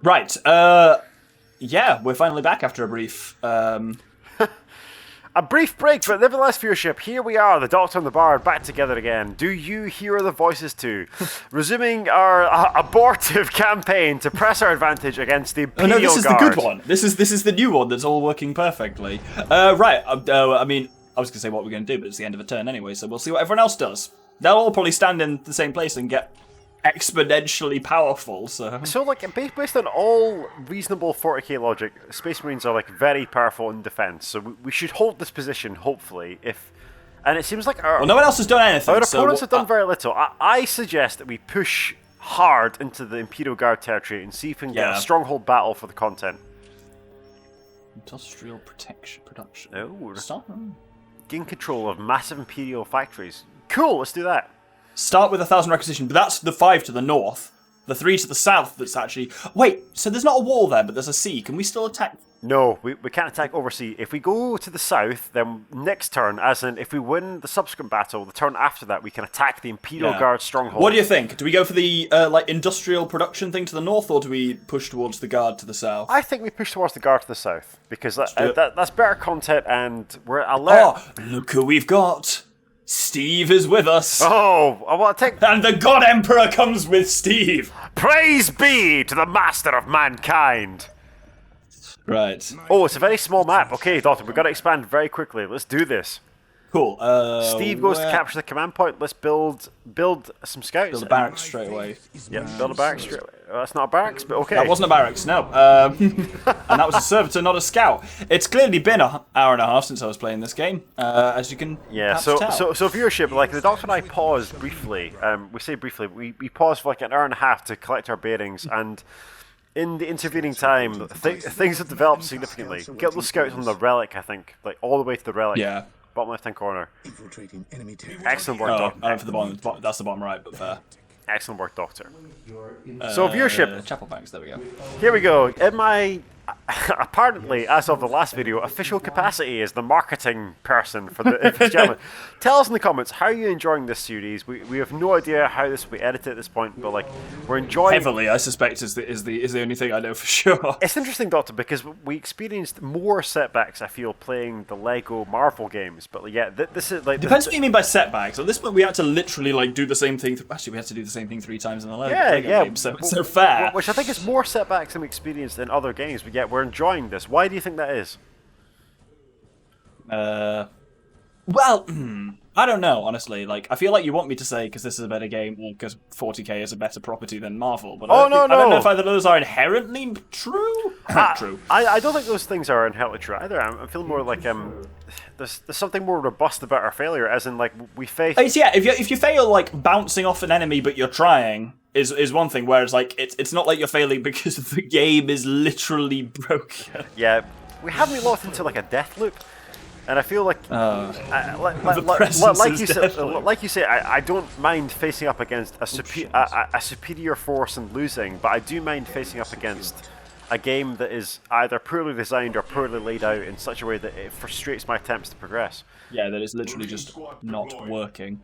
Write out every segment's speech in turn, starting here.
Right. Yeah, we're finally back after a brief. A brief break, but nevertheless, viewership, here we are, the Doctor and the Bard, back together again. Do you hear the voices too? Resuming our abortive campaign to press our advantage against the Imperial Guard. No, this is the good one. This is the new one that's all working perfectly. Right. I mean, I was going to say what we're going to do, but it's the end of a turn anyway, so we'll see what everyone else does. They'll all probably stand in the same place and get exponentially powerful, so like based on all reasonable 40k logic, Space Marines are like very powerful in defense, so we should hold this position, hopefully, and it seems like no one else has done anything. Our opponents have done very little. I suggest that we push hard into the Imperial Guard territory and see if we can get a stronghold battle for the content. Industrial production. Oh, stop. Gain control of massive Imperial factories. Cool, let's do that. Start with 1,000 requisition, but that's the 5 to the north. The 3 to the south that's actually... Wait, so there's not a wall there, but there's a sea. Can we still attack? No, we can't attack oversea. If we go to the south, then next turn, as in if we win the subsequent battle, the turn after that, we can attack the Imperial Guard stronghold. What do you think? Do we go for the industrial production thing to the north, or do we push towards the Guard to the south? I think we push towards the Guard to the south, because that's better content, and we're alert. Oh, look who we've got. Steve is with us. Oh, I want to take... And the God Emperor comes with Steve. Praise be to the Master of Mankind. Right. Oh, it's a very small map. Okay, Doctor, we've got to expand very quickly. Let's do this. Cool. Steve goes to capture the command point. Let's build some scouts. Build a barracks straight away. Yeah, build a barracks straight away. That's not a barracks, but okay. That wasn't a barracks, no. And that was a servitor, not a scout. It's clearly been an hour and a half since I was playing this game, as you can so tell. So viewership, like the Doctor and I paused briefly. We say briefly. We paused for like an hour and a half to collect our bearings, and in the intervening time, things have developed significantly. Get those scouts on the relic, I think, like all the way to the relic. Yeah. Bottom left hand corner. Excellent work, Doctor. I went for the bottom. That's the bottom right, but fair. Excellent work, Doctor. So viewership. Chapel Banks, there we go. Here we go. In my, apparently, as of the last video, official capacity as the marketing person for the channel. Tell us in the comments, how are you enjoying this series? We have no idea how this will be edited at this point, but like, we're enjoying... Heavily, I suspect, is the only thing I know for sure. It's interesting, Doctor, because we experienced more setbacks, I feel, playing the Lego Marvel games, but yeah, this is like... Depends what you mean by setbacks. At this point, we had to literally like do the same thing. Actually, we had to do the same thing 3 times in the Lego game, so it's so fair. Which I think is more setbacks than we experienced in other games, but yet we're enjoying this. Why do you think that is? Well, I don't know, honestly. Like, I feel like you want me to say because this is a better game, or because 40k is a better property than Marvel. But I don't know if either of those are inherently true. True. I don't think those things are inherently true either. I'm feeling more like there's something more robust about our failure, as in like we face. If you fail like bouncing off an enemy, but you're trying. Is one thing, whereas like it's not like you're failing because the game is literally broken. Yeah, we haven't locked into like a death loop, and I feel like like you say, I don't mind facing up against a superior force and losing, but I do mind facing up against a game that is either poorly designed or poorly laid out in such a way that it frustrates my attempts to progress. Yeah, that is literally just not working.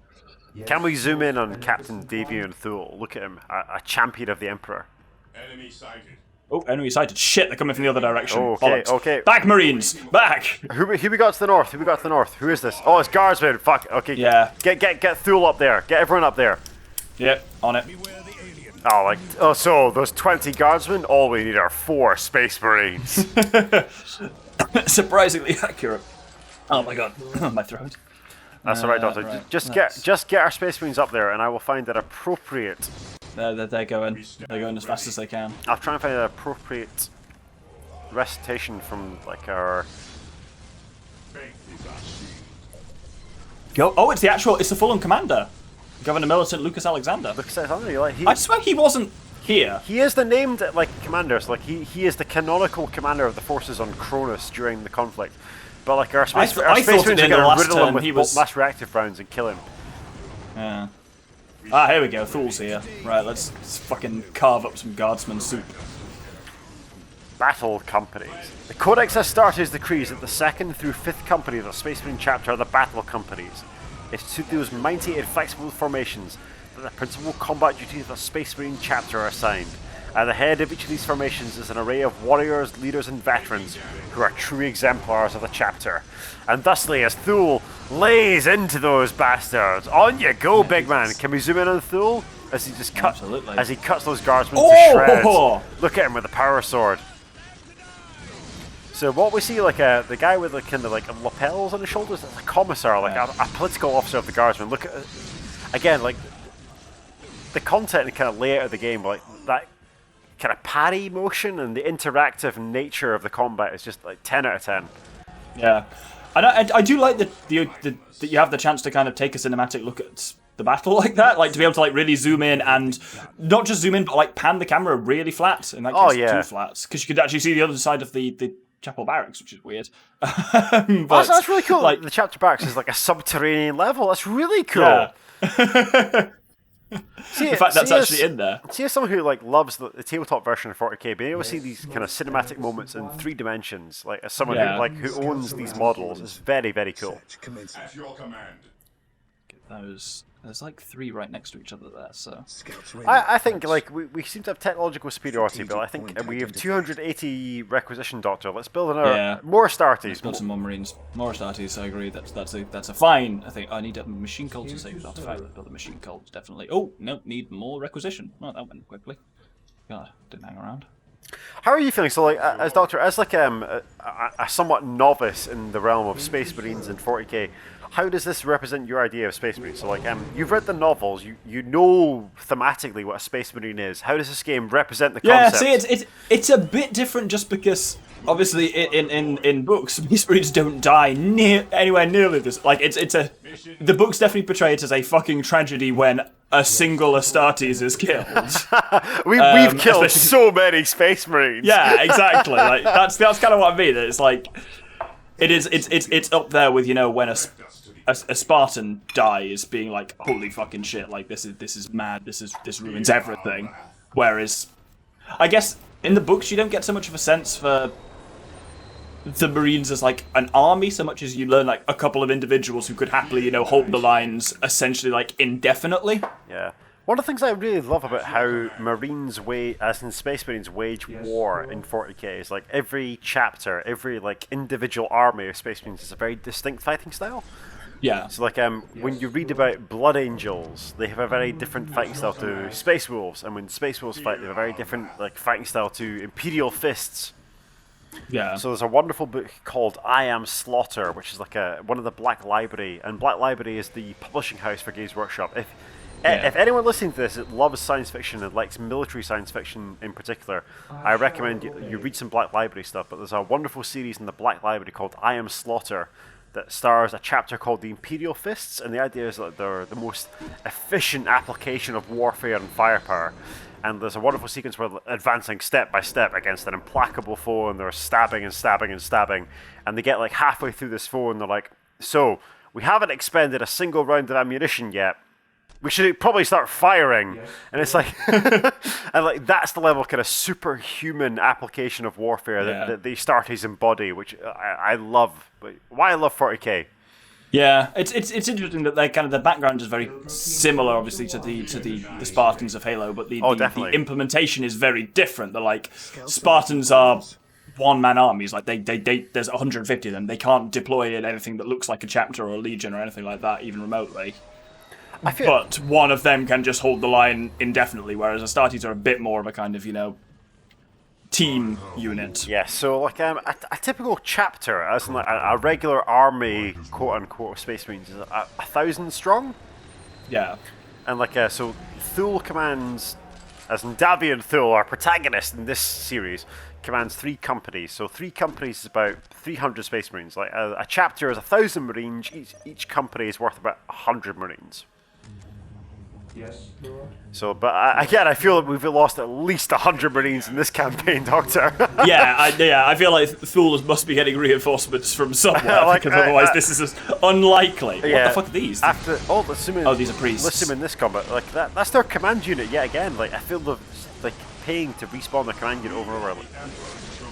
Can we zoom in on Captain Davian Thule? Look at him, a champion of the Emperor. Enemy sighted. Oh, enemy sighted. Shit, they're coming from the other direction. Okay. Back, Marines! Back! Who we got to the north? Who is this? Oh, it's Guardsmen. Fuck. Okay. Yeah. Get Thule up there. Get everyone up there. Yep, on it. So those 20 Guardsmen, all we need are 4 Space Marines. Surprisingly accurate. Oh my god, my throat. That's alright, Doctor. Right. Just get our Space Marines up there, and I will find it appropriate. They're going as fast as they can. I'll try and find an appropriate recitation from like our. Oh, it's the full-on commander, Governor Militant Lukas Aleksander. Lukas Aleksander, I swear he wasn't here. He is the named commander. So he is the canonical commander of the forces on Kronus during the conflict. But like our Space Marines are going to riddle him with mass reactive rounds and kill him. Yeah. Here we go. Thule's here. Right, let's fucking carve up some guardsman soup. Battle companies. The Codex Astartes decrees that the 2nd through 5th company of the Space Marine chapter are the battle companies. It's to those mighty and flexible formations that the principal combat duties of the Space Marine chapter are assigned. At the head of each of these formations is an array of warriors, leaders, and veterans who are true exemplars of the chapter. And thusly, as Thule lays into those bastards, on you go, big man. Can we zoom in on Thule as he just as he cuts those guardsmen to shreds? Look at him with the power sword. So what we see, like the guy with the kind of like lapels on his shoulders, that's a commissar, like a political officer of the guardsmen. Look at again, like the content and kind of layout of the game, like that kind of parry motion and the interactive nature of the combat is just like 10 out of 10. Yeah, and I do like that you have the chance to kind of take a cinematic look at the battle like that, like to be able to like really zoom in and not just zoom in, but like pan the camera really flat. In that case, too flat, because you could actually see the other side of the chapel barracks, which is weird. But, that's really cool. Like the chapter barracks is like a subterranean level. That's really cool. Yeah. The fact that's actually in there. See, as someone who like loves the tabletop version of 40k, being able to see these kind of cinematic moments in 3 dimensions, like as someone who owns these models, is very, very cool. At your command. Get those. There's like 3 right next to each other there, so... I think, like, we seem to have technological superiority, but I think we have 280 requisition, Doctor. Let's build another... More Astartes. Let's build some more Marines. More Astartes, I agree. That's a fine... I think I need a machine cult to save artifact. Let's build a machine cult, definitely. Oh, no, need more requisition. Oh, that went quickly. God, didn't hang around. How are you feeling? So, like, as Doctor, as like a somewhat novice in the realm of Space Marines and 40k, how does this represent your idea of Space Marine? So, like, you've read the novels, you know thematically what a Space Marine is. How does this game represent the concept? Yeah, see, it's a bit different just because, obviously, in books, Space Marines don't die anywhere nearly this. Like, the books definitely portray it as a fucking tragedy when a single Astartes is killed. We've killed so many Space Marines. Yeah, exactly. Like that's kind of what I mean. It's like it's up there with, you know, when a Spartan dies, being like, holy fucking shit, like this is mad, this ruins everything. Whereas, I guess in the books you don't get so much of a sense for the Marines as like an army, so much as you learn like a couple of individuals who could happily, you know, hold the lines essentially like indefinitely. Yeah. One of the things I really love about how Marines as in Space Marines wage war in 40k is like every chapter, every like individual army of Space Marines is a very distinct fighting style. Yeah. So like when you read about Blood Angels, they have a very different fighting style to Space Wolves, and when Space Wolves fight, they have a very different like fighting style to Imperial Fists. Yeah. So there's a wonderful book called I Am Slaughter, which is like one of the Black Library, and Black Library is the publishing house for Games Workshop. If anyone listening to this loves science fiction and likes military science fiction in particular, I recommend you read some Black Library stuff. But there's a wonderful series in the Black Library called I Am Slaughter that stars a chapter called the Imperial Fists, and the idea is that they're the most efficient application of warfare and firepower. And there's a wonderful sequence where they're advancing step by step against an implacable foe, and they're stabbing and stabbing and stabbing, and they get like halfway through this foe, and they're like, so, we haven't expended a single round of ammunition yet, we should probably start firing. And it's like, and like that's the level of kind of superhuman application of warfare that the Astartes embody, which I love. Why I love 40k. Yeah, it's interesting that the background is very similar, obviously, to the Spartans of Halo, but the implementation is very different. They're like, Spartans are one-man armies, like they there's 150 of them. They can't deploy in anything that looks like a chapter or a legion or anything like that, even remotely. But one of them can just hold the line indefinitely, whereas Astartes are a bit more of a kind of, you know, team unit. Yeah, so like a typical chapter, as in like a regular army, quote unquote, of Space Marines is 1,000 strong. Yeah. And like so Thule commands, as in Davian Thule, our protagonist in this series, commands 3 companies. So 3 companies is about 300 Space Marines. Like a chapter is 1,000 Marines. Each company is worth about 100 Marines. Yes. So, but again, I feel that we've lost at least 100 Marines in this campaign, Doctor. I feel like Thule must be getting reinforcements from somewhere, because otherwise this is just unlikely. Yeah. What the fuck are these? These are priests. Let's assume in this combat, like that's their command unit yet again. Like I feel like paying to respawn the command unit over and over.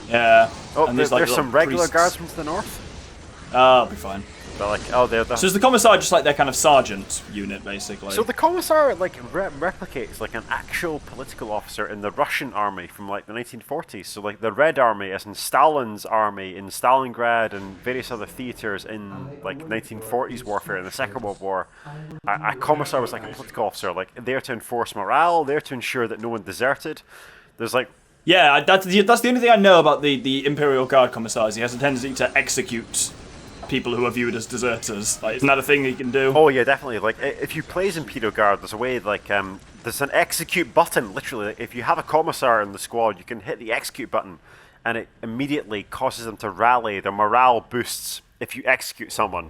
Yeah. Oh, and there's some regular guardsmen to the north. I'll be fine. But like, oh, they're So is the commissar just like their kind of sergeant unit, basically? So the commissar like replicates like an actual political officer in the Russian army from like the 1940s. So like the Red Army, as in Stalin's army in Stalingrad and various other theaters in like 1940s warfare in the Second World War. A commissar was like a political officer, like there to enforce morale, there to ensure that no one deserted. There's like Yeah, that's the only thing I know about the Imperial Guard commissars. He has a tendency to execute people who are viewed as deserters. Like, isn't that a thing he can do? Oh yeah, definitely. Like if you play as Imperial Guard, there's a way like there's an execute button. Literally, if you have a commissar in the squad, you can hit the execute button, and it immediately causes them to rally. Their morale boosts if you execute someone.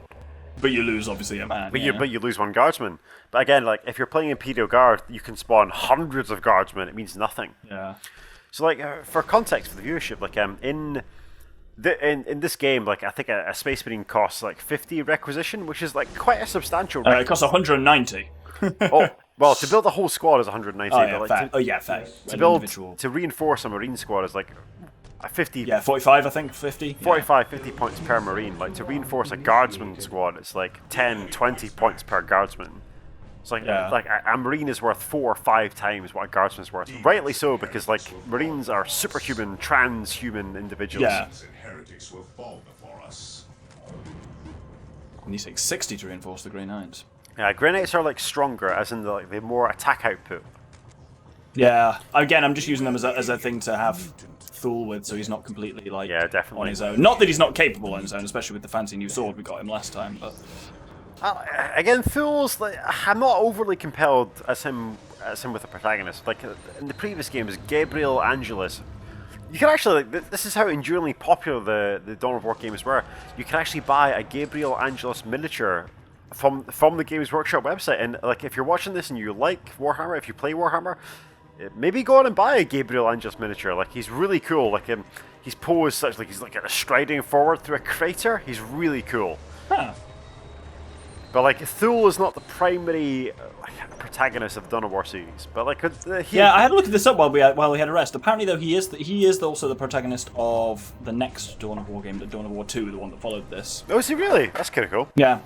But you lose, obviously, a man. But you lose one guardsman. But again, like if you're playing Imperial Guard, you can spawn hundreds of guardsmen. It means nothing. Yeah. So like for context for the viewership, like in this game, like I think a Space Marine costs like 50 requisition, which is like quite a substantial. It costs 190. Oh well, to build a whole squad is 190. Oh yeah, but, like, fair. To reinforce a Marine squad is like a 50. Yeah, 45, I think, 50. 45, 50 points per Marine. Like to reinforce a Guardsman squad, it's like 10, 20 points per Guardsman. It's like a Marine is worth 4 or 5 times what a Guardsman is worth. Rightly so, because like Marines are superhuman, transhuman individuals. Yeah. Heretics will fall before us. And you take 60 to reinforce the Grey Knights. Yeah, Grey Knights are like stronger, as in the more attack output. Yeah. Again, I'm just using them as a thing to have Thule with, so he's not completely like definitely on his own. Not that he's not capable on his own, especially with the fancy new sword we got him last time, but. Again, Thule's like I'm not overly compelled as him with the protagonist. Like in the previous games, Gabriel Angelus. You can actually this is how enduringly popular the Dawn of War games were. You can actually buy a Gabriel Angelus miniature from the Games Workshop website, and like if you're watching this and you like Warhammer, if you play Warhammer, maybe go on and buy a Gabriel Angelus miniature. Like he's really cool. Like he's posed such like he's like striding forward through a crater. He's really cool. Huh. But like Thule is not the primary protagonist of the Dawn of War series. But like yeah, I had to look at this up while we had a rest. Apparently, though, he is also the protagonist of the next Dawn of War game, the Dawn of War 2, the one that followed this. Oh, is he really? That's kind of cool. Yeah.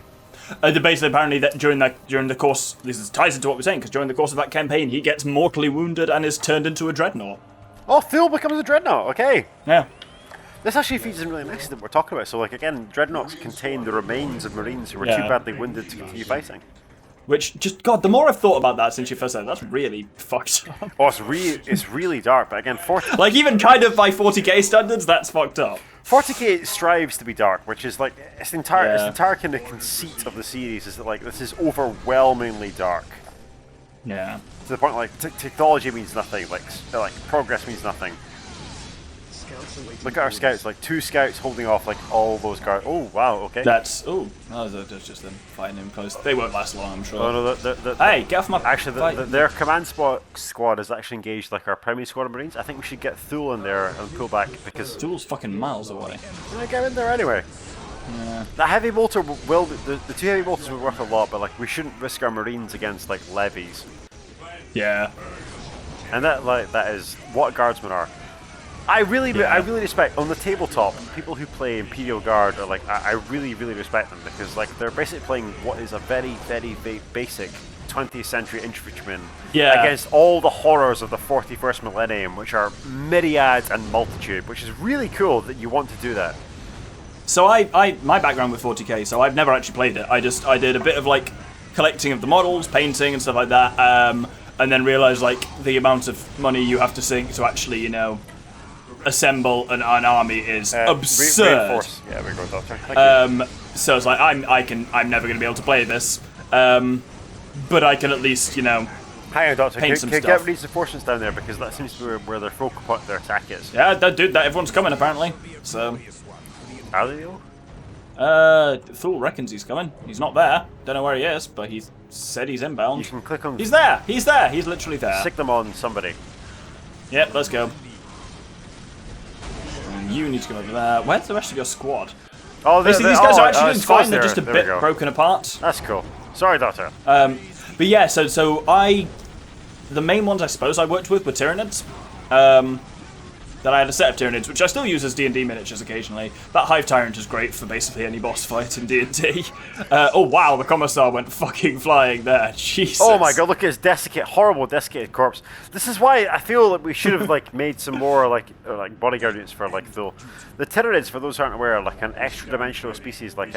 Basically, apparently, that during the course, ties into what we're saying, because during the course of that campaign, he gets mortally wounded and is turned into a dreadnought. Oh, Thule becomes a dreadnought. Okay. Yeah. This actually feeds in really nicely that we're talking about. So, like again, dreadnoughts contain the remains of Marines who were too badly wounded to continue fighting. Which, just, God, the more I've thought about that since you first said it, that's really fucked up. Oh, it's really dark, but again, like, even kind of by 40k standards, that's fucked up. 40k strives to be dark, which is like, it's the entire kind of conceit of the series, is that like, this is overwhelmingly dark. Yeah. To the point, like, technology means nothing, like progress means nothing. Look at our scouts, like 2 scouts holding off like all those guards. Oh wow, okay. That's just them fighting him close. They won't last long, I'm sure. Oh no, hey, get off my. Actually, their command squad is actually engaged like our primary squad of Marines. I think we should get Thule in there and pull back because Thule's fucking miles away. Get in there anyway. Yeah. That heavy bolter will the 2 heavy bolters will be worth a lot, but like we shouldn't risk our Marines against like levies. Yeah. And that is what guardsmen are. I really respect on the tabletop people who play Imperial Guard are like I really respect them because like they're basically playing what is a very basic 20th century infantryman against all the horrors of the 41st millennium, which are myriad and multitude, which is really cool that you want to do that. So my background with 40k, so I've never actually played it. I did a bit of like collecting of the models, painting and stuff like that, and then realized like the amount of money you have to sink to actually assemble an army is absurd. Yeah, we go, Doctor. Thank you. So it's like I'm never going to be able to play this, but I can at least Hang on, Doctor. Paint Can some get stuff. reinforcements down there because that seems to be where their focal point of their attack is. Yeah, that everyone's coming apparently. So are they all? Thule reckons he's coming. He's not there. Don't know where he is, but he said he's inbound. You can click on. He's there. He's there. He's literally there. Stick them on somebody. Yep, let's go. You need to go over there. Where's the rest of your squad? Oh, these guys are actually doing fine. They're just a bit broken apart. That's cool. Sorry, Doctor. But yeah, so the main ones I suppose I worked with were Tyranids. that I had a set of Tyranids, which I still use as D&D miniatures occasionally. That Hive Tyrant is great for basically any boss fight in D&D. Oh wow, the Commissar went fucking flying there. Jesus. Oh my god, look at his desiccated, horrible desiccated corpse. This is why I feel that we should have like made some more like bodyguard units for like Thule. The Tyranids, for those who aren't aware, are like an extra dimensional species, like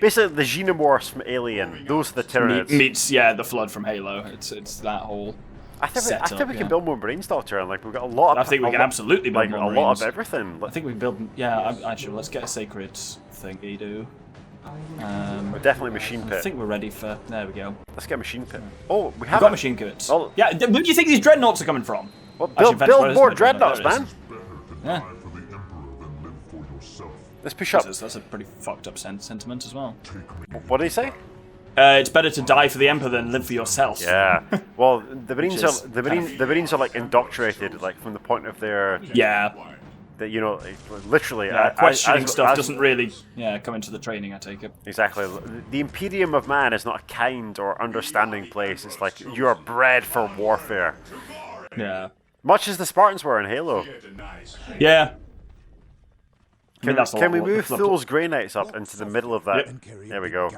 basically the Xenomorphs from Alien. Those are the Tyranids. Meets the Flood from Halo. It's that whole. I think we can build more Marines, Doctor, and like we've got a lot of. I think we can absolutely build more Marines. A lot of everything. I think we can build. Yeah, actually, let's get a sacred thingy do. We're definitely machine pit. I think we're ready for. There we go. Let's get a machine pit. Oh, we got machine pits. Oh. Yeah, where do you think these dreadnoughts are coming from? Well, build more dreadnoughts, man. Yeah. Let's push up. That's a pretty fucked up sentiment as well. What did he say? It's better to die for the Emperor than live for yourself. Yeah. Well, the Marines are like indoctrinated, like from the point of their. Yeah. That literally. Questioning stuff doesn't really come into the training. I take it. Exactly. The Imperium of Man is not a kind or understanding place. It's like you are bred for warfare. Yeah. Much as the Spartans were in Halo. Yeah. Can we move Thule's Grey Knights up into the middle of that? Yep. There we go.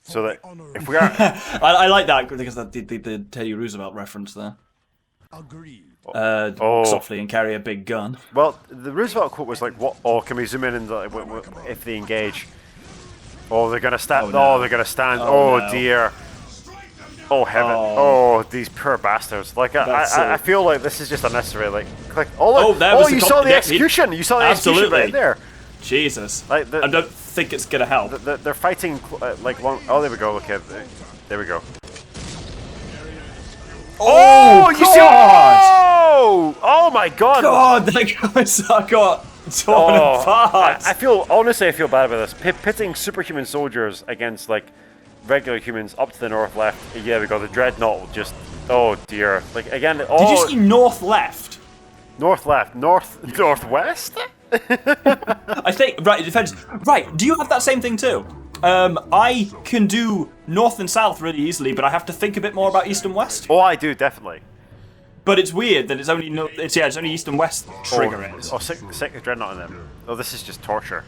So that if we are, I like that because the Teddy Roosevelt reference there. Agreed. Softly and carry a big gun. Well, the Roosevelt quote was like, "What? Oh, can we zoom in and if they engage? Oh, they're gonna stand. Oh, they're gonna stand. Oh, no. Dear. Oh heaven. Oh, these poor bastards. Like I feel like this is just unnecessary. Like click. You saw the execution. You saw the execution right there. Jesus. Like I don't think it's gonna help. They're fighting like one. Oh, there we go. Okay, there we go. Oh, you see? Oh my God! God, that Commissar got torn apart. I feel honestly, I feel bad about this. Pitting superhuman soldiers against like regular humans up to the north left. Yeah, we got the dreadnought. Will just. Oh dear. Like again. Did you see north left? North left. Northwest. I think right. It depends. Right. Do you have that same thing too? I can do north and south really easily, but I have to think a bit more about east and west. Oh, I do definitely. But it's weird that it's only it's only east and west trigger it. Oh, sick dreadnought in them. Oh, this is just torture.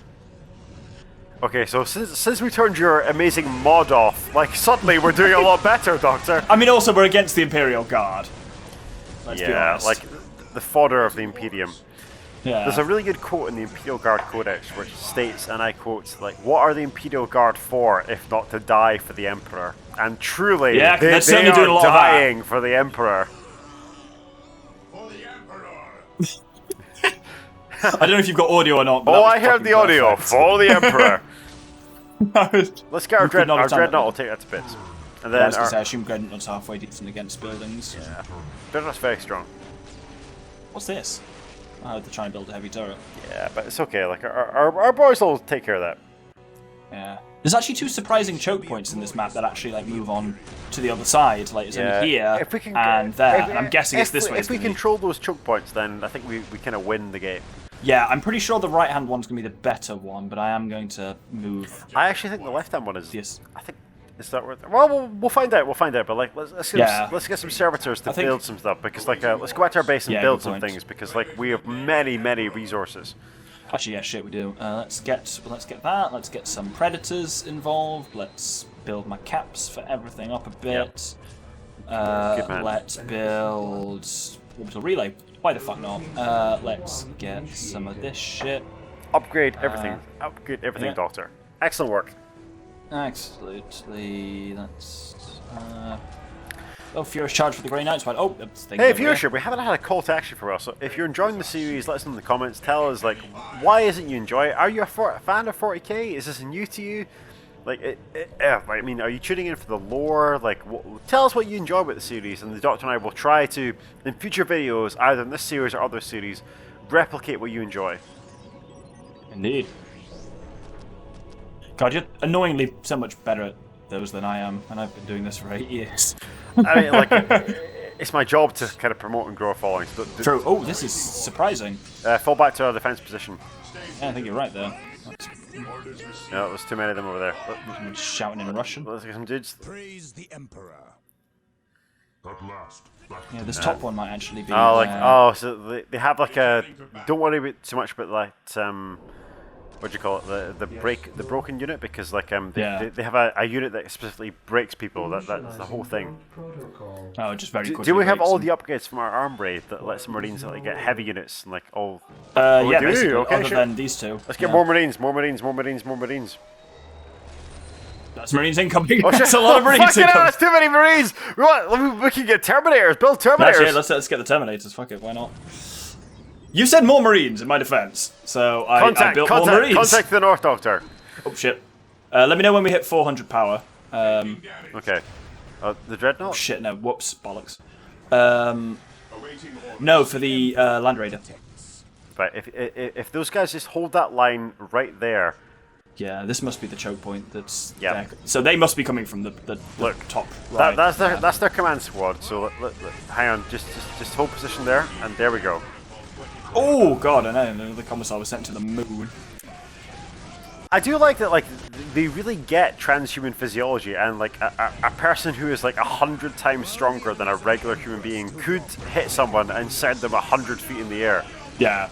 Okay, so since we turned your amazing mod off, like suddenly we're doing a lot better, Doctor. I mean, also we're against the Imperial Guard. Let's be honest. Like the fodder of the Imperium. Yeah. There's a really good quote in the Imperial Guard Codex which states, and I quote, like, "What are the Imperial Guard for if not to die for the Emperor?" And truly, they are dying for the Emperor. For the Emperor. I don't know if you've got audio or not. But I heard the audio. For the Emperor. Let's get our dreadnought. Our dreadnought will take that to bits. And then I assume dreadnought's halfway decent against buildings. Yeah. Dreadnought's very strong. What's this? I had to try and build a heavy turret. Yeah, but it's okay. Like our boys will take care of that. Yeah. There's actually 2 surprising choke points in this map that actually like move on to the other side. Like it's only here and there. And I'm guessing it's this way. If we control those choke points, then I think we kind of win the game. Yeah, I'm pretty sure the right-hand one's going to be the better one, but I am going to move. I actually think the left-hand one is. Yes. I think. Is that worth it? Well, we'll find out. We'll find out. But like, let's get some servitors to build some stuff because like let's go back to our base and build some things because like we have many resources. Actually, yeah, shit, we do. Let's get that. Let's get some predators involved. Let's build my caps for everything up a bit. Let's build orbital relay. Why the fuck not? Let's get some of this shit. Upgrade everything. Upgrade everything, Doctor. Excellent work. Absolutely. That's Furious Charge for the Grey Knights. Hey, viewership, we haven't had a call to action for a while, so if you're enjoying the series, let us know in the comments. Tell us, like, why isn't you enjoy it? Are you a fan of 40k? Is this new to you? Like, I mean, are you tuning in for the lore? Like, tell us what you enjoy about the series, and the Doctor and I will try to, in future videos, either in this series or other series, replicate what you enjoy. Indeed. God, you're annoyingly so much better at those than I am, and I've been doing this for 8 years. I mean, like, it's my job to kind of promote and grow a following. True. Oh, this is surprising. Fall back to our defense position. Yeah, I think you're right there. No, there's too many of them over there. Someone's shouting in Russian. Let's get some dudes. Praise the Emperor. At last. Yeah, this top one might actually be. So they have like a. Don't worry too much about that. What do you call it? The broken unit, because like they have a unit that specifically breaks people. That's the whole thing. Oh, just very quickly. Do we have all the upgrades from our armory that lets Marines like get heavy units and like all? Yeah, do? basically, Okay, other sure. than these two. Let's get more Marines, more Marines, more Marines, more Marines. That's Marines incoming. Oh, That's a lot of Marines Fucking hell, incoming. that's too many Marines. We can get Terminators. Build Terminators. Actually, let's get the Terminators. Fuck it, why not? You said more Marines in my defense, so I built more Marines. Contact the North Doctor. Oh shit. Let me know when we hit 400 power. Okay. The Dreadnought? Oh shit, no. Whoops, bollocks. No, for the Land Raider. Right, if those guys just hold that line right there. Yeah, this must be the choke point. That's Yep. there. So they must be coming from the Look, top right. That's their command squad. So hang on, just hold position there, and there we go. Oh god, I know. The commissar was sent to the moon. I do like that. Like they really get transhuman physiology, and like a person who is like 100 times stronger than a regular human being could hit someone and send them 100 feet in the air. Yeah.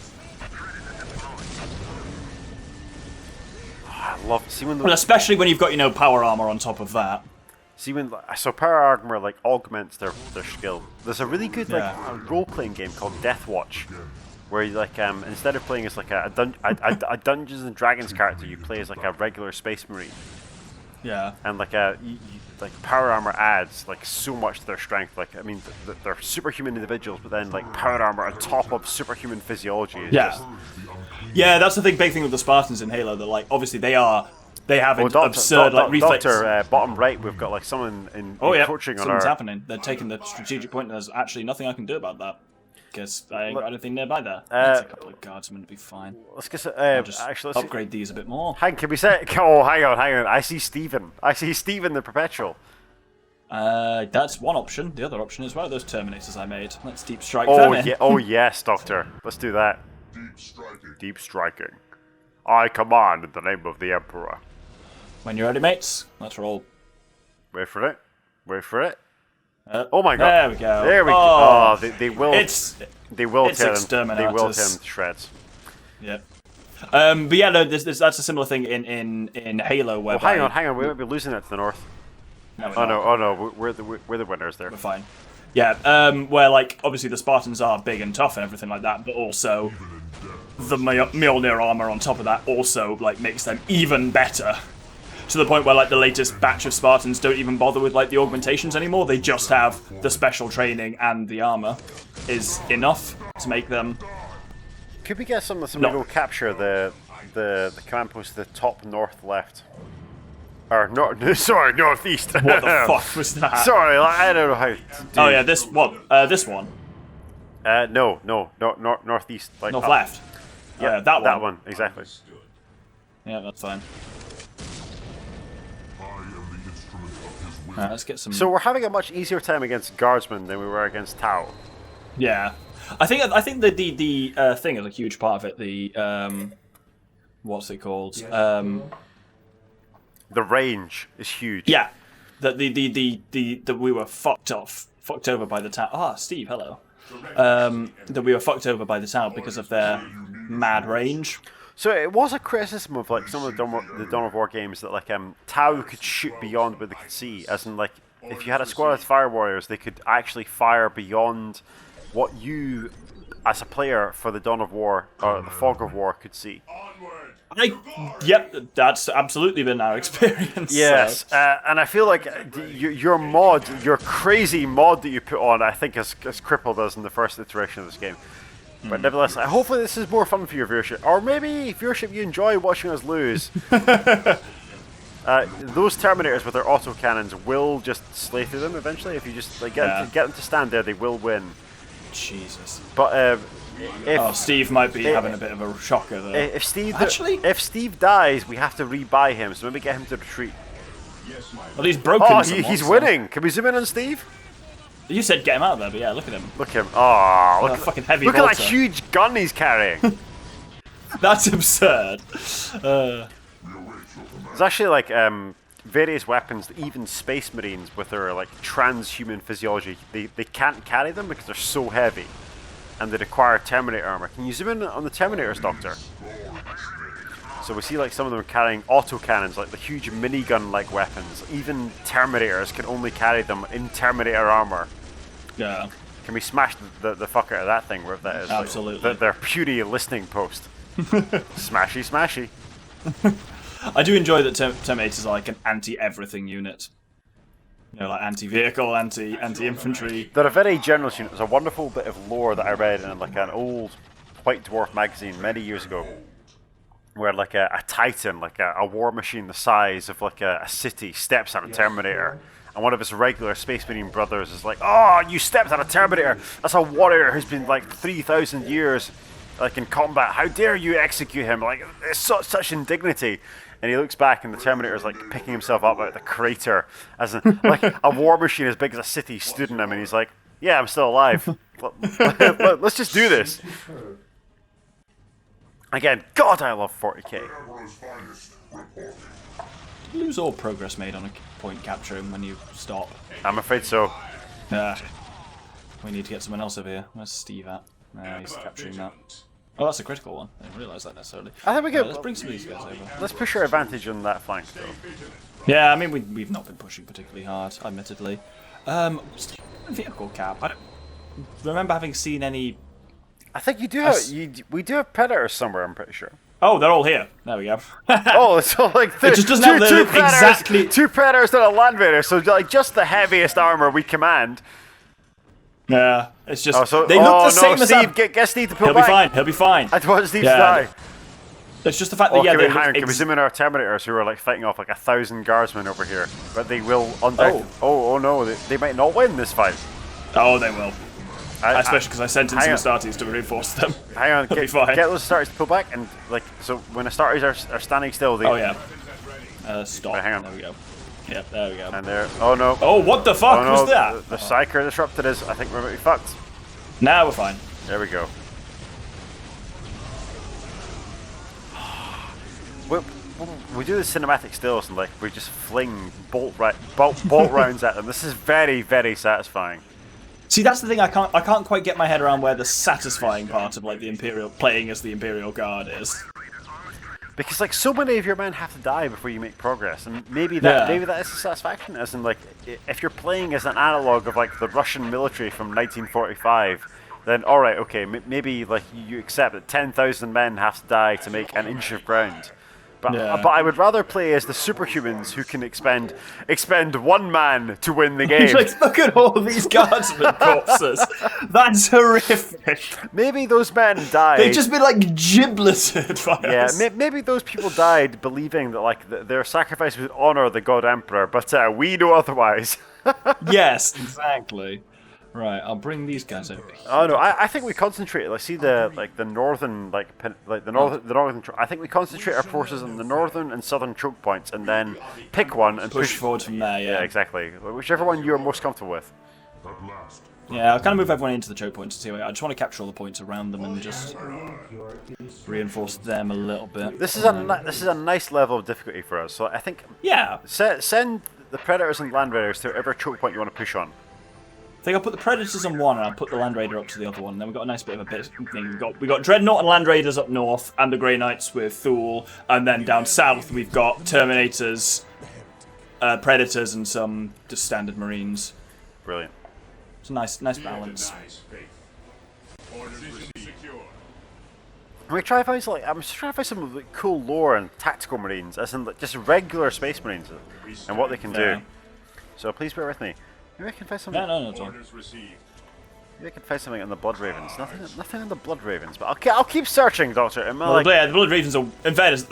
I love Well, especially when you've got power armor on top of that. So power armor like augments their skill. There's a really good like Yeah. a role-playing game called Death Watch, where you like instead of playing as like a Dungeons and Dragons character, you play as like a regular Space Marine, Yeah. and like like power armor adds like so much to their strength. Like I mean, they're superhuman individuals, but then like power armor on top of superhuman physiology. Is Yeah. just, Yeah, that's the big thing with the Spartans in Halo. They're like, obviously they have absurd reflex. Doctor, bottom right, we've got like someone encroaching on something's our. happening. They're taking the strategic point, and there's actually nothing I can do about that. Because I ain't got anything nearby there. That's a couple of guardsmen to be fine. Let's get Just actually let's upgrade these a bit more. Can we say? Oh, hang on. I see Stephen the Perpetual. That's one option. The other option is one of those Terminators I made. Let's deep strike Oh them in. yeah. Oh yes, Doctor. Let's do that. Deep striking. Deep striking. I command in the name of the Emperor. When you're ready, mates, let's roll. Wait for it. Wait for it. Oh my god. There we go. There we go. Oh, They will. it's They will it's tear them. They will exterminators. tear them to shreds. yeah. But yeah, no, that's a similar thing in Halo where. Oh, hang on. We might be losing that to the north. No, we're Oh not. no. Oh no. We're the winners there. We're fine. Yeah, where like obviously the Spartans are big and tough and everything like that, but also the Mjolnir armor on top of that also like makes them even better. To the point where like the latest batch of Spartans don't even bother with like the augmentations anymore. They just have the special training, and the armor is enough to make them. Could we get somebody No. go capture the command post to the top north left? Or sorry, northeast. What the fuck was that? Sorry, I don't know how. Oh yeah, this one. This one. No, northeast. Like North up. left. Yeah, that one. That one, exactly. Yeah, that's fine. I am the instrument of his will. Alright, let's get some. So we're having a much easier time against guardsmen than we were against Tau. Yeah, I think the thing is a huge part of it. The what's it called? The range is huge. Yeah, that we were fucked over by the town. Ah, Steve, hello. That we were fucked over by the town because of their mad range. So it was a criticism of like some of the Dawn of War games that like Tau could shoot beyond what they could see, as in like if you had a squad of fire warriors, they could actually fire beyond what you, as a player for the Dawn of War or the Fog of War, could see. Yep, that's absolutely been our experience. Yes, so. and I feel like your mod, your crazy mod that you put on, I think has crippled us in the first iteration of this game. But nevertheless, hopefully this is more fun for your viewership, or maybe viewership you enjoy watching us lose. Those Terminators with their autocannons will just slay through them eventually. If you just like get them to stand there, they will win. Jesus. But Steve might be having a bit of a shocker though. if Steve dies, we have to rebuy him. So maybe get him to retreat. Well, he's broken. Oh, someone, he's so- winning. Can we zoom in on Steve? You said get him out of there, but yeah, look at him. Look at him. Oh, look, Fucking heavy look at that bolter. huge gun he's carrying. That's absurd. It's actually like various weapons, even Space Marines with their like transhuman physiology, they can't carry them because they're so heavy, and they require Terminator armor. Can you zoom in on the Terminators, Doctor? So we see like some of them carrying autocannons, like the huge minigun-like weapons. Even Terminators can only carry them in Terminator armor. Yeah. Can we smash the fuck out of that thing, wherever that is? Absolutely. Like, their puny listening post. Smashy, smashy. I do enjoy that Terminators are like an anti-everything unit. You know, like anti-vehicle, anti-infantry. They're a very generous unit. There's a wonderful bit of lore that I read in like an old White Dwarf magazine many years ago, where like a Titan, like a war machine the size of like a city, steps on a Terminator. And one of his regular Space Marine brothers is like, "Oh, you stepped on a Terminator! That's a warrior who's been like 3,000 years like in combat. How dare you execute him? Like, it's such indignity." And he looks back, and the Terminator's like picking himself up out of the crater, as in, like a war machine as big as a city stood in him, and he's like, "Yeah, I'm still alive. Let's just do this." Again, God, I love 40k. Lose all progress made on a point capturing when you stop. I'm afraid so. We need to get someone else over here. Where's Steve at? He's capturing that. Oh, that's a critical one. I didn't realise that necessarily. I think we go. Let's bring some of these guys over. Let's push our advantage on that flank, though. Yeah, I mean, we've not been pushing particularly hard, admittedly. Vehicle cap. I don't remember having seen any. I think you do have. We do have Predators somewhere, I'm pretty sure. Oh, they're all here. There we go. Oh, it's all like it just doesn't have the exactly 2 Predators and a Land Raider, so like just the heaviest armor we command. Yeah, it's just they they look the same as Steve, get Steve to pull He'll back. be fine. He'll be fine. I want Steve to die. It's just the fact that Can we zoom in our Terminators who are like fighting off like 1,000 guardsmen over here, but they will undoubtedly. Oh no, they might not win this fight. Oh, they will. Especially because I sent in some Astartes to reinforce them. Hang on, They'll be fine. Get those Astartes to pull back, and like so when Astartes are standing still, they. Oh yeah. Stop. Right, hang on. There we go. Yep, there we go. And there. Oh no. Oh, what the fuck was that? The Psyker disrupted us. I think we're going to be fucked. Now we're fine. There we go. We do the cinematic stills and like we just fling bolt rounds at them. This is very, very satisfying. See, that's the thing. I can't quite get my head around where the satisfying part of like the Imperial playing as the Imperial Guard is. Because like so many of your men have to die before you make progress, and maybe that is the satisfaction. As in like if you're playing as an analog of like the Russian military from 1945, then all right, okay, maybe like you accept that 10,000 men have to die to make an inch of ground. But I would rather play as the superhumans who can expend 1 man to win the game. Like, look at all these guardsmen corpses. That's horrific. Maybe those men died. They've just been like gibleted by us. Maybe those people died believing that like their sacrifice would honor the God Emperor, but we know otherwise. Yes, exactly. Right, I'll bring these guys over here. Oh no, I think we concentrate. Like, see the northern I think we concentrate our forces on the northern and southern choke points, and then pick one and push forward from there. Yeah, exactly. Whichever one you're most comfortable with. At last. Yeah, I'll kind of move everyone into the choke points to see. I just want to capture all the points around them and just reinforce them a little bit. This is a nice level of difficulty for us. So I think send the Predators and Land Raiders to whatever choke point you want to push on. I think I'll put the Predators on one and I'll put the Land Raider up to the other one. And then we've got a nice bit of a bit thing. We got Dreadnought and Land Raiders up north, and the Grey Knights with Thule, and then down south we've got Terminators, Predators, and some just standard Marines. Brilliant. It's a nice balance. I'm trying to find some like, cool lore and tactical Marines, as in like, just regular Space Marines, and what they can do. So please bear with me. Maybe I can find something. No, it's all. Maybe I can find something on the Blood Ravens. Nothing on the Blood Ravens, but I'll keep searching, Doctor. The Blood Ravens are. In fairness,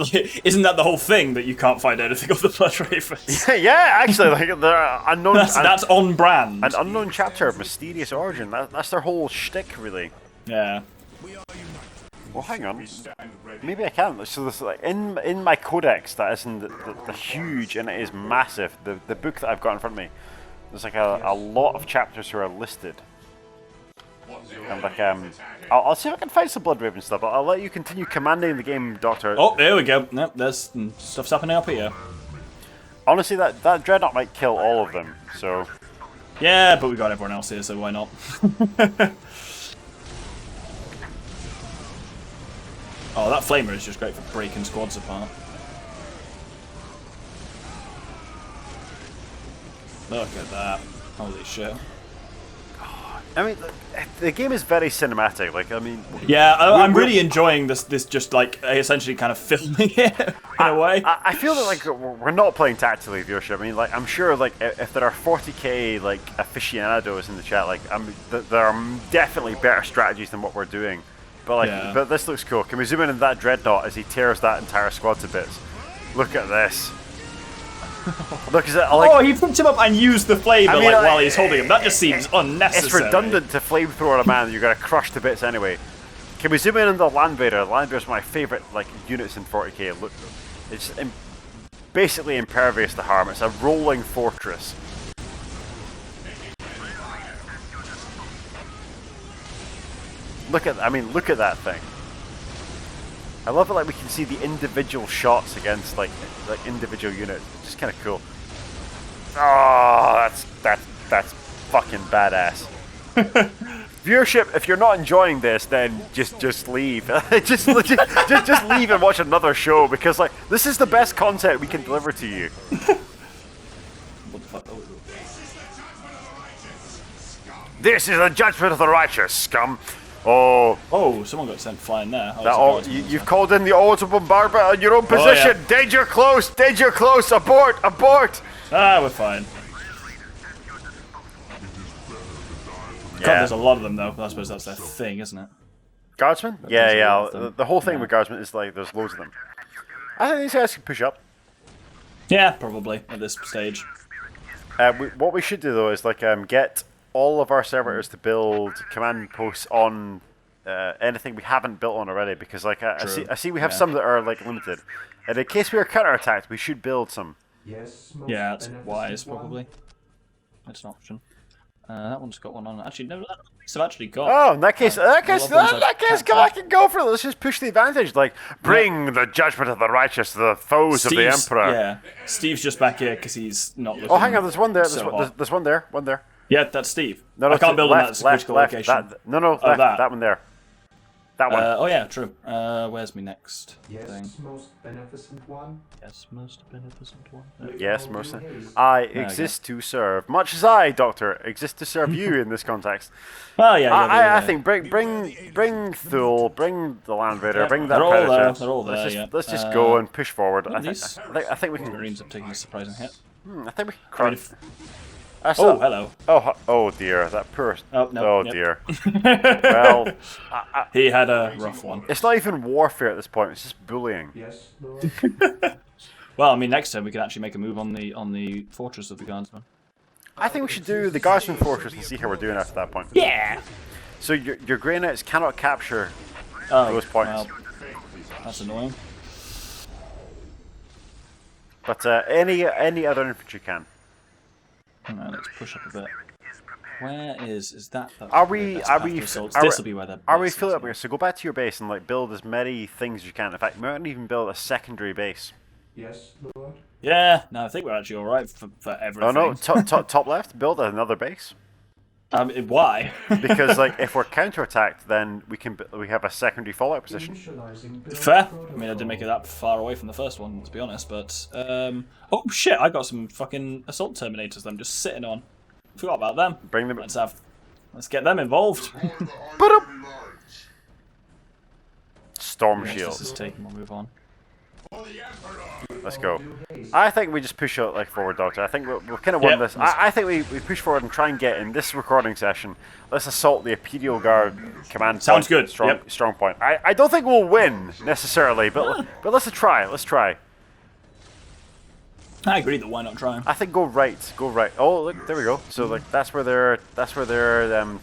isn't that the whole thing that you can't find anything of the Blood Ravens? Yeah, actually, like they're unknown. That's on brand. An unknown chapter of mysterious origin. That's their whole shtick, really. Yeah. Well, hang on. Maybe I can. So this, like, in my codex, that is in the huge, and it is massive. The book that I've got in front of me. There's like a lot of chapters who are listed. And like I'll see if I can find some Blood Raven stuff. I'll let you continue commanding the game, Doctor. Oh, there we go. Nope, there's stuff's happening up here. Honestly, that dreadnought might kill all of them. So. Yeah, but we got everyone else here, so why not? Oh, that flamer is just great for breaking squads apart. Look at that. Holy shit. I mean, the game is very cinematic. Like, I mean, yeah, I'm really enjoying this just like essentially kind of filming it in a way. I feel that like we're not playing tactically, viewership. I mean, like I'm sure like if there are 40k like aficionados in the chat, like there are definitely better strategies than what we're doing. But like, but this looks cool. Can we zoom in on that dreadnought as he tears that entire squad to bits? Look at this. Look, is it like? Oh, he picked him up and used the flamer while he's holding him. That just seems unnecessary. It's redundant to flamethrower a man that you're gonna crush to bits anyway. Can we zoom in on the Landvader? The Landvader's my favorite like units in 40k. Look, it's basically impervious to harm. It's a rolling fortress. Look at that thing. I love it. Like we can see the individual shots against like individual units. It's just kind of cool. Oh, that's fucking badass. Viewership, if you're not enjoying this, then just leave. just leave and watch another show because like this is the best content we can deliver to you. What the fuck? Oh. This is the judgment of the righteous, scum. Oh, someone got sent flying there. You've called in the auto bombardment on your own position. Yeah. Danger close, abort. Ah, we're fine. Yeah. God, there's a lot of them though. I suppose that's their thing, isn't it? Guardsmen? Yeah. The whole thing with guardsmen is like there's loads of them. I think these guys can push up. Yeah, probably at this stage. What we should do though is like get all of our servitors to build command posts on anything we haven't built on already, because like I see we have some that are like limited, and in case we are counterattacked, we should build some. Yes, yeah, that's wise probably. That's an option. That one's got one on. Actually, no, that's actually got. Oh, in that case, come back and go for it. Let's just push the advantage. Like, bring the judgment of the righteous to the foes of the Emperor. Yeah, Steve's just back here because he's not looking. Oh, hang on, there's one there. So there's one there. Yeah, that's Steve. No, I can't build on that critical left, location. That one there. That one. Oh yeah, true. Where's my next thing? Most beneficent one. Yes, most beneficent one. Yes, most. I exist to serve, much as I, Doctor, exist to serve you in this context. Oh yeah. I think bring Thule, bring the Landvader, bring that Predator. They're all there. Let's just go and push forward. I think we can. Marines have taken a surprising hit. I think we can crush. Oh, hello. Oh dear, that poor. Oh, no, dear. Well, he had a rough one. It's not even warfare at this point. It's just bullying. Yes, Lord. Well, I mean, next time we can actually make a move on the fortress of the guardsmen. I think we should do the guardsman fortress and see how we're doing after that point. Yeah. So your Grey Knights cannot capture those points. Well, that's annoying. But any other infantry can. Alright, let's push up a bit. Where is that? Are we this will be where they're. Are we filling up? So go back to your base and like build as many things as you can. In fact, we might even build a secondary base. Yes, Lord. Yeah, no, I think we're actually all right for everything. Oh no, top left, build another base. Why? Because like if we're counterattacked, then we have a secondary fallout position. Fair. I mean, I didn't make it that far away from the first one, to be honest. But oh shit, I got some fucking assault terminators that I'm just sitting on. Forgot about them. Bring them. Let's get them involved. Put up. Storm Yes, shield. this is taking. We'll move on. Let's go. I think we just push out like forward, Doctor. I think we've kind of won this. I think we push forward and try and get in this recording session. Let's assault the Imperial Guard command. Sounds good. Strong point. I don't think we'll win necessarily, but let's try. Let's try. I agree that why not try? I think go right. Oh look, there we go. So like that's where their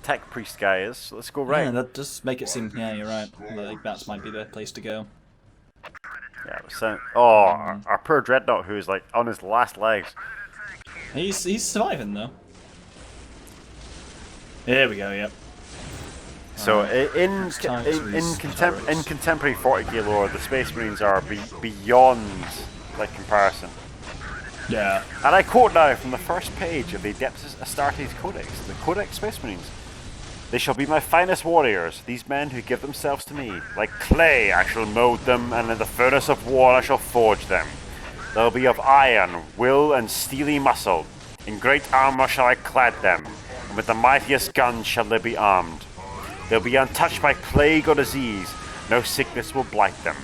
tech priest guy is. So let's go right. Yeah, that does make it seem. Yeah, you're right. Like that might be the place to go. Yeah, our poor Dreadnought, who is like on his last legs. He's surviving though. Here we go. Yep. So in contemporary 40k lore, the Space Marines are beyond like comparison. Yeah. And I quote now from the first page of the Adeptus Astartes Codex, the Codex Space Marines. They shall be my finest warriors, these men who give themselves to me. Like clay I shall mold them, and in the furnace of war I shall forge them. They'll be of iron, will, and steely muscle. In great armour shall I clad them, and with the mightiest guns shall they be armed. They'll be untouched by plague or disease, no sickness will blight them.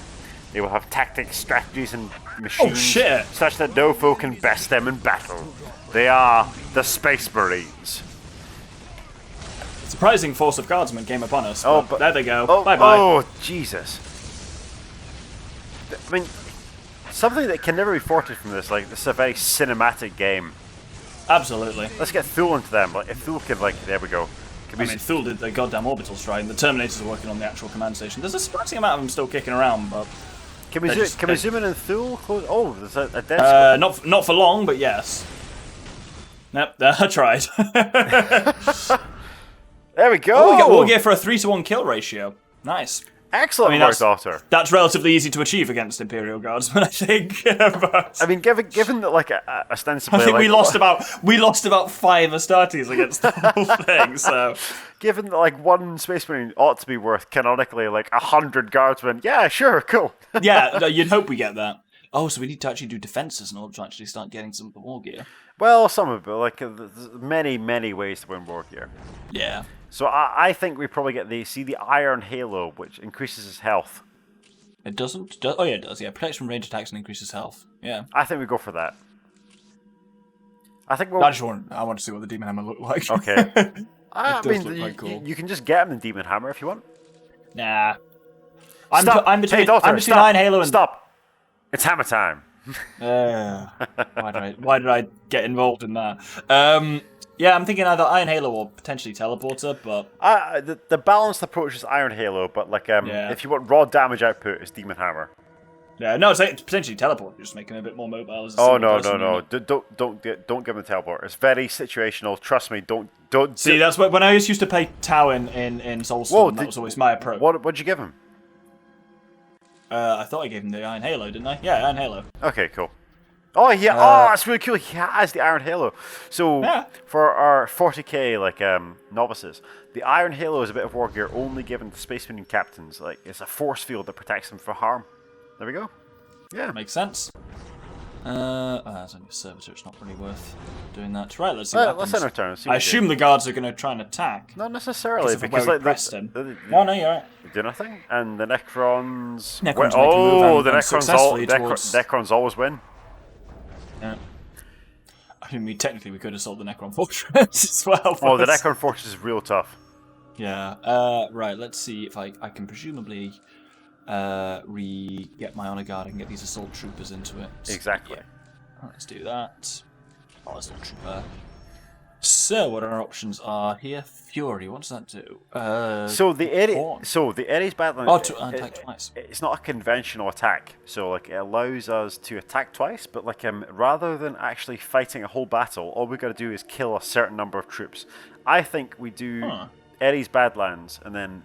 They will have tactics, strategies, and machines such that no foe can best them in battle. They are the Space Marines. Surprising force of guardsmen came upon us. Oh, but there they go. Oh, Bye-bye. Oh, Jesus. I mean, something that can never be thwarted from this, like, this is a very cinematic game. Absolutely. Let's get Thule into them. Like, if Thule could, like, there we go. Thule did the goddamn orbital strike, and the Terminators are working on the actual command station. There's a surprising amount of them still kicking around, but... Can we zoom in and Thule? Oh, there's a dead not for long, but yes. Yep, I tried. There we go! Oh, we get war gear for a 3-to-1 kill ratio. Nice. Excellent work, Doctor. That's relatively easy to achieve against Imperial Guardsmen, I think. But I mean, given that, like, ostensibly... I think we lost about 5 Astartes against the whole thing, so... Given that, like, one Space Marine ought to be worth, canonically, like, 100 Guardsmen, yeah, sure, cool. Yeah, you'd hope we get that. Oh, so we need to actually do defences in order to actually start getting some of the war gear. Well, some of it, like, there's many, many ways to win war gear. Yeah. So I think we probably get the Iron Halo, which increases his health. It doesn't? Oh yeah, it does. Yeah, protects from range attacks and increases health. Yeah. I think we go for that. I think I want to see what the Demon Hammer look like. Okay. I mean, cool. You can just get him in Demon Hammer if you want. Nah. I'm between Iron Halo and... Stop! It's hammer time. Why did I get involved in that? Yeah, I'm thinking either Iron Halo or potentially Teleporter, but... the balanced approach is Iron Halo, but like if you want raw damage output, it's Demon Hammer. Yeah, no, it's potentially Teleporter, just making him a bit more mobile. Oh no. Don't give him a teleport. It's very situational. Trust me. Don't. See, that's when I used to play Tau in Soulstorm. That was always my approach. What'd you give him? I thought I gave him the Iron Halo, didn't I? Yeah, Iron Halo. Okay, cool. Oh yeah, that's really cool. He has the Iron Halo. So for our 40k novices, the Iron Halo is a bit of war gear only given to Space Marine captains. Like, it's a force field that protects them from harm. There we go. Yeah, makes sense. That's only a servitor. It's not really worth doing that. Right, let's see what happens. Let's end our turn. I assume the guards are going to try and attack. Not necessarily, because like no, you're right. Do nothing, and the Necrons. The Necrons always win. Yeah. I mean, technically we could assault the Necron Fortress as well. Oh, the Necron Fortress is real tough. Yeah. Right, let's see if I can presumably get my honor guard and get these assault troopers into it. Exactly. Yeah. Let's do that. Oh, assault trooper. So, what our options are here? Fury. What does that do? So the Ares Battling. Oh, attack twice. It's not a conventional attack. So like it allows us to attack twice, but like rather than actually fighting a whole battle, all we got to do is kill a certain number of troops. I think we do Ares Badlands and then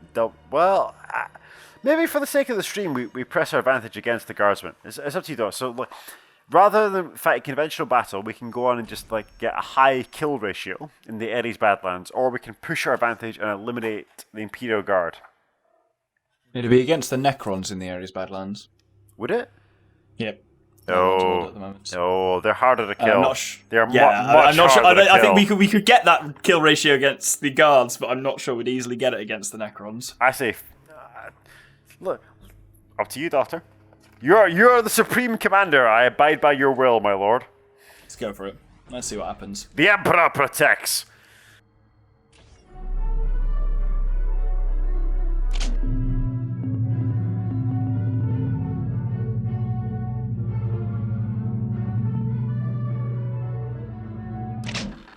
maybe for the sake of the stream, we press our advantage against the guardsmen. It's up to you though. So like, rather than fight a conventional battle, we can go on and just like get a high kill ratio in the Ares Badlands, or we can push our advantage and eliminate the Imperial Guard. It'd be against the Necrons in the Ares Badlands. Would it? Yep. No, they're harder to kill. I'm not sure. I think we could get that kill ratio against the guards, but I'm not sure we'd easily get it against the Necrons. I say, look, up to you, Doctor. You're the supreme commander. I abide by your will, my lord. Let's go for it. Let's see what happens. The Emperor protects.